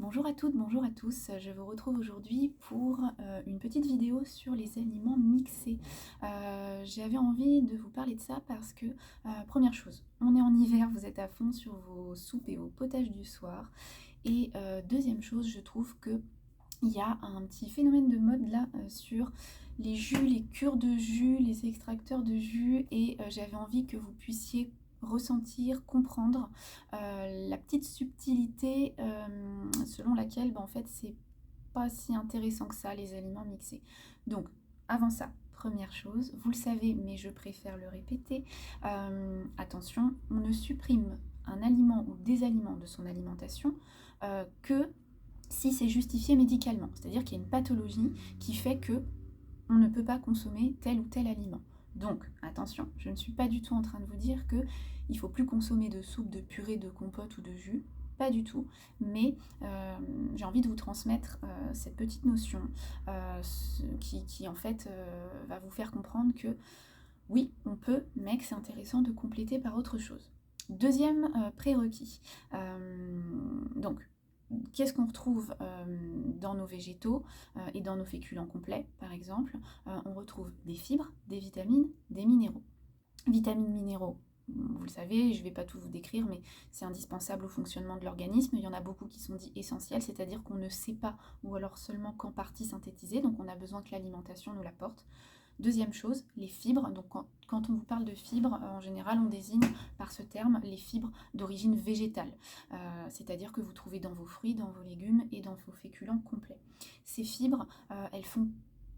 Bonjour à toutes, bonjour à tous. Je vous retrouve aujourd'hui pour une petite vidéo sur les aliments mixés. J'avais envie de vous parler de ça parce que, première chose, on est en hiver, vous êtes à fond sur vos soupes et vos potages du soir. Et deuxième chose, je trouve que il y a un petit phénomène de mode là sur les jus, les cures de jus, les extracteurs de jus et j'avais envie que vous puissiez ressentir, comprendre la petite subtilité selon laquelle en fait c'est pas si intéressant que ça les aliments mixés. Donc avant ça, première chose, vous le savez mais je préfère le répéter, attention, on ne supprime un aliment ou des aliments de son alimentation que si c'est justifié médicalement, c'est-à-dire qu'il y a une pathologie qui fait que on ne peut pas consommer tel ou tel aliment. Donc, attention, je ne suis pas du tout en train de vous dire que il faut plus consommer de soupe, de purée, de compote ou de jus, pas du tout, mais j'ai envie de vous transmettre cette petite notion qui en fait va vous faire comprendre que oui, on peut, mais que c'est intéressant de compléter par autre chose. Deuxième prérequis. Donc, qu'est-ce qu'on retrouve dans nos végétaux et dans nos féculents complets, par exemple? On retrouve des fibres, des vitamines, des minéraux. Vitamines, minéraux, vous le savez, je ne vais pas tout vous décrire, mais c'est indispensable au fonctionnement de l'organisme. Il y en a beaucoup qui sont dits essentiels, c'est-à-dire qu'on ne sait pas, ou alors seulement qu'en partie synthétisée, donc on a besoin que l'alimentation nous l'apporte. Deuxième chose, les fibres. Donc quand on vous parle de fibres, en général, on désigne par ce terme les fibres d'origine végétale. C'est-à-dire que vous trouvez dans vos fruits, dans vos légumes et dans vos féculents complets. Ces fibres, elles font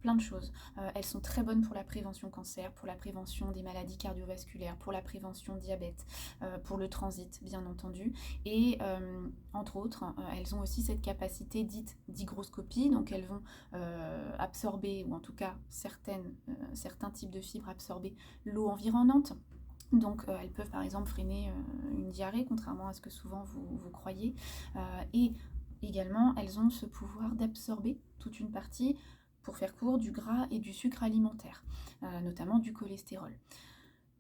plein de choses. Elles sont très bonnes pour la prévention cancer, pour la prévention des maladies cardiovasculaires, pour la prévention diabète, pour le transit, bien entendu. Et entre autres, elles ont aussi cette capacité dite d'hygroscopie, donc elles vont absorber, ou en tout cas certains types de fibres absorber l'eau environnante. Donc elles peuvent par exemple freiner une diarrhée, contrairement à ce que souvent vous croyez. Et également, elles ont ce pouvoir d'absorber toute une partie, pour faire court, du gras et du sucre alimentaire, notamment du cholestérol.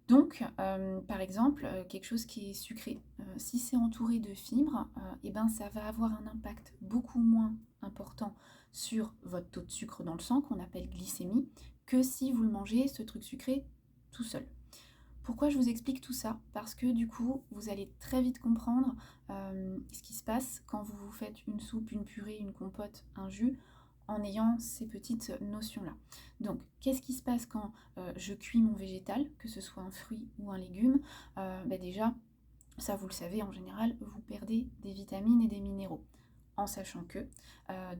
Donc, par exemple, quelque chose qui est sucré, si c'est entouré de fibres, et ben, ça va avoir un impact beaucoup moins important sur votre taux de sucre dans le sang, qu'on appelle glycémie, que si vous le mangez, ce truc sucré, tout seul. Pourquoi je vous explique tout ça? Parce que du coup, vous allez très vite comprendre ce qui se passe quand vous vous faites une soupe, une purée, une compote, un jus, en ayant ces petites notions-là. Donc, qu'est-ce qui se passe quand je cuis mon végétal, que ce soit un fruit ou un légume? Déjà, ça vous le savez, en général, vous perdez des vitamines et des minéraux. En sachant que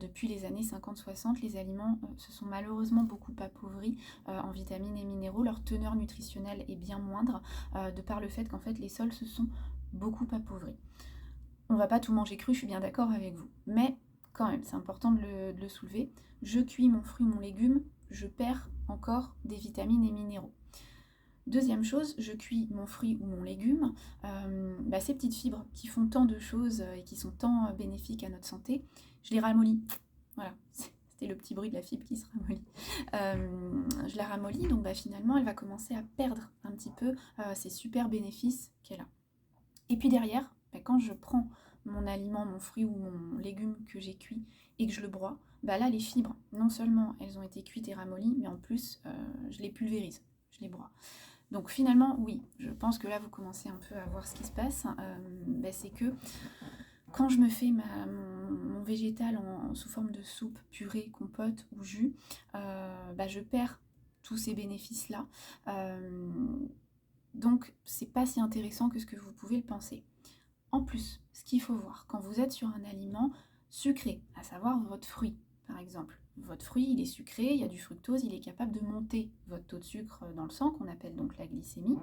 depuis les années 50-60, les aliments se sont malheureusement beaucoup appauvris en vitamines et minéraux. Leur teneur nutritionnelle est bien moindre de par le fait qu'en fait les sols se sont beaucoup appauvris. On va pas tout manger cru, je suis bien d'accord avec vous. Mais quand même, c'est important de le soulever. Je cuis mon fruit, mon légume, je perds encore des vitamines et minéraux. Deuxième chose, je cuis mon fruit ou mon légume, ces petites fibres qui font tant de choses et qui sont tant bénéfiques à notre santé, je les ramollis. Voilà, c'était le petit bruit de la fibre qui se ramollit. Je la ramollis, donc finalement elle va commencer à perdre un petit peu ces super bénéfices qu'elle a. Et puis derrière, quand je prends mon aliment, mon fruit ou mon légume que j'ai cuit et que je le broie, là les fibres, non seulement elles ont été cuites et ramollies, mais en plus je les pulvérise, je les broie. Donc finalement, oui, je pense que là vous commencez un peu à voir ce qui se passe. C'est que quand je me fais mon végétal sous forme de soupe, purée, compote ou jus, je perds tous ces bénéfices-là. Donc c'est pas si intéressant que ce que vous pouvez le penser. En plus, ce qu'il faut voir, quand vous êtes sur un aliment sucré, à savoir votre fruit, par exemple. Votre fruit, il est sucré, il y a du fructose, il est capable de monter votre taux de sucre dans le sang, qu'on appelle donc la glycémie.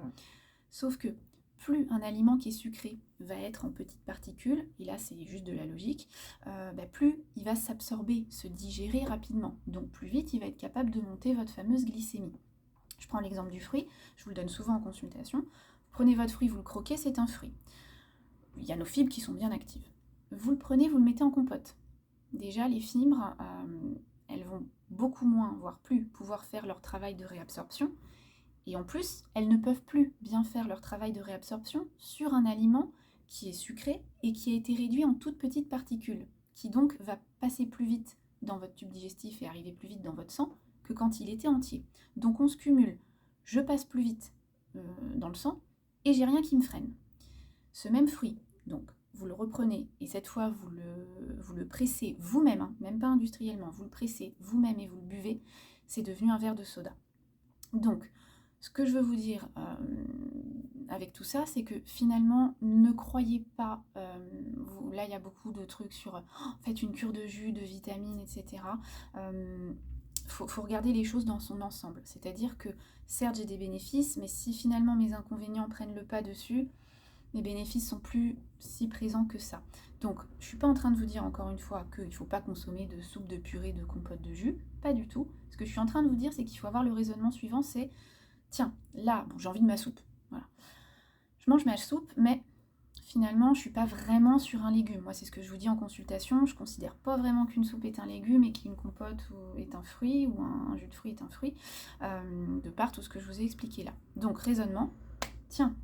Sauf que plus un aliment qui est sucré va être en petites particules, et là c'est juste de la logique, plus il va s'absorber, se digérer rapidement. Donc plus vite il va être capable de monter votre fameuse glycémie. Je prends l'exemple du fruit, je vous le donne souvent en consultation. Vous prenez votre fruit, vous le croquez, c'est un fruit. Il y a nos fibres qui sont bien actives. Vous le prenez, vous le mettez en compote. Déjà, les fibres, elles vont beaucoup moins, voire plus, pouvoir faire leur travail de réabsorption. Et en plus, elles ne peuvent plus bien faire leur travail de réabsorption sur un aliment qui est sucré et qui a été réduit en toutes petites particules, qui donc va passer plus vite dans votre tube digestif et arriver plus vite dans votre sang que quand il était entier. Donc on se cumule, je passe plus vite dans le sang et j'ai rien qui me freine. Ce même fruit, donc vous le reprenez et cette fois vous le pressez vous-même, hein, même pas industriellement, vous le pressez vous-même et vous le buvez, c'est devenu un verre de soda. Donc, ce que je veux vous dire avec tout ça, c'est que finalement, ne croyez pas, là il y a beaucoup de trucs sur faites une cure de jus, de vitamines, etc. Faut regarder les choses dans son ensemble. C'est-à-dire que certes j'ai des bénéfices, mais si finalement mes inconvénients prennent le pas dessus, mes bénéfices sont plus si présents que ça. Donc, je ne suis pas en train de vous dire encore une fois qu'il ne faut pas consommer de soupe, de purée, de compote, de jus, pas du tout. Ce que je suis en train de vous dire, c'est qu'il faut avoir le raisonnement suivant, c'est tiens, là, bon, j'ai envie de ma soupe. Voilà. Je mange ma soupe, mais finalement, je ne suis pas vraiment sur un légume. Moi, c'est ce que je vous dis en consultation. Je ne considère pas vraiment qu'une soupe est un légume et qu'une compote est un fruit ou un jus de fruit est un fruit, de par tout ce que je vous ai expliqué là. Donc, raisonnement, tiens,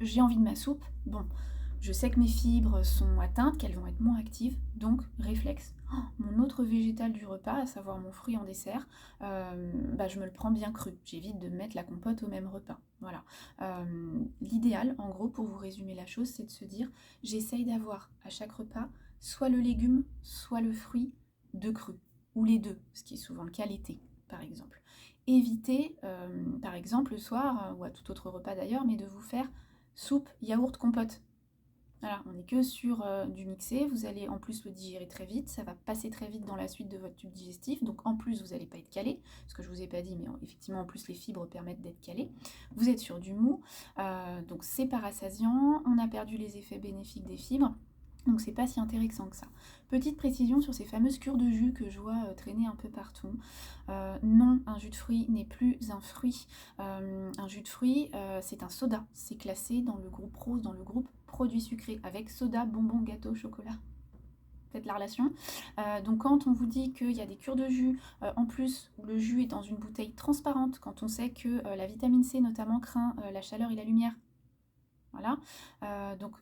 j'ai envie de ma soupe, bon, je sais que mes fibres sont atteintes, qu'elles vont être moins actives, donc réflexe. Mon autre végétal du repas, à savoir mon fruit en dessert, je me le prends bien cru. J'évite de mettre la compote au même repas. Voilà. L'idéal, en gros, pour vous résumer la chose, c'est de se dire, j'essaye d'avoir à chaque repas soit le légume, soit le fruit de cru, ou les deux, ce qui est souvent le cas l'été, par exemple. Évitez, par exemple, le soir, ou à tout autre repas d'ailleurs, mais de vous faire soupe, yaourt, compote. Voilà, on n'est que sur du mixé, vous allez en plus le digérer très vite, ça va passer très vite dans la suite de votre tube digestif, donc en plus vous n'allez pas être calé, ce que je ne vous ai pas dit, mais effectivement en plus les fibres permettent d'être calé. Vous êtes sur du mou, donc c'est pas rassasiant, on a perdu les effets bénéfiques des fibres. Donc c'est pas si intéressant que ça. Petite précision sur ces fameuses cures de jus que je vois traîner un peu partout. Non, un jus de fruits n'est plus un fruit. Un jus de fruits, c'est un soda. C'est classé dans le groupe rose, dans le groupe produits sucrés, avec soda, bonbons, gâteaux, chocolat. Faites la relation. Donc quand on vous dit qu'il y a des cures de jus, en plus où le jus est dans une bouteille transparente, quand on sait que la vitamine C notamment craint la chaleur et la lumière. Voilà. Donc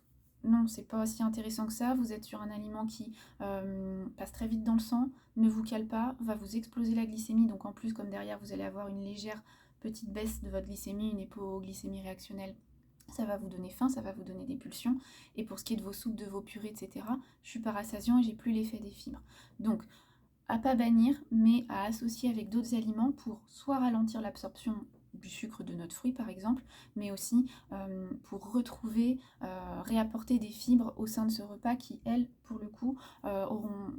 non, c'est pas aussi intéressant que ça. Vous êtes sur un aliment qui passe très vite dans le sang, ne vous cale pas, va vous exploser la glycémie. Donc en plus, comme derrière, vous allez avoir une légère petite baisse de votre glycémie, une hypoglycémie réactionnelle. Ça va vous donner faim, ça va vous donner des pulsions. Et pour ce qui est de vos soupes, de vos purées, etc., je suis pas rassasiant et j'ai plus l'effet des fibres. Donc, à pas bannir, mais à associer avec d'autres aliments pour soit ralentir l'absorption du sucre de notre fruit par exemple, mais aussi pour retrouver, réapporter des fibres au sein de ce repas qui, elles, pour le coup,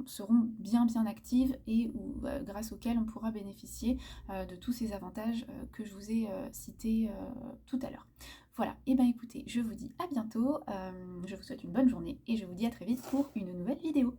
seront bien actives et grâce auxquelles on pourra bénéficier de tous ces avantages que je vous ai cités tout à l'heure. Voilà, et bien écoutez, je vous dis à bientôt, je vous souhaite une bonne journée et je vous dis à très vite pour une nouvelle vidéo.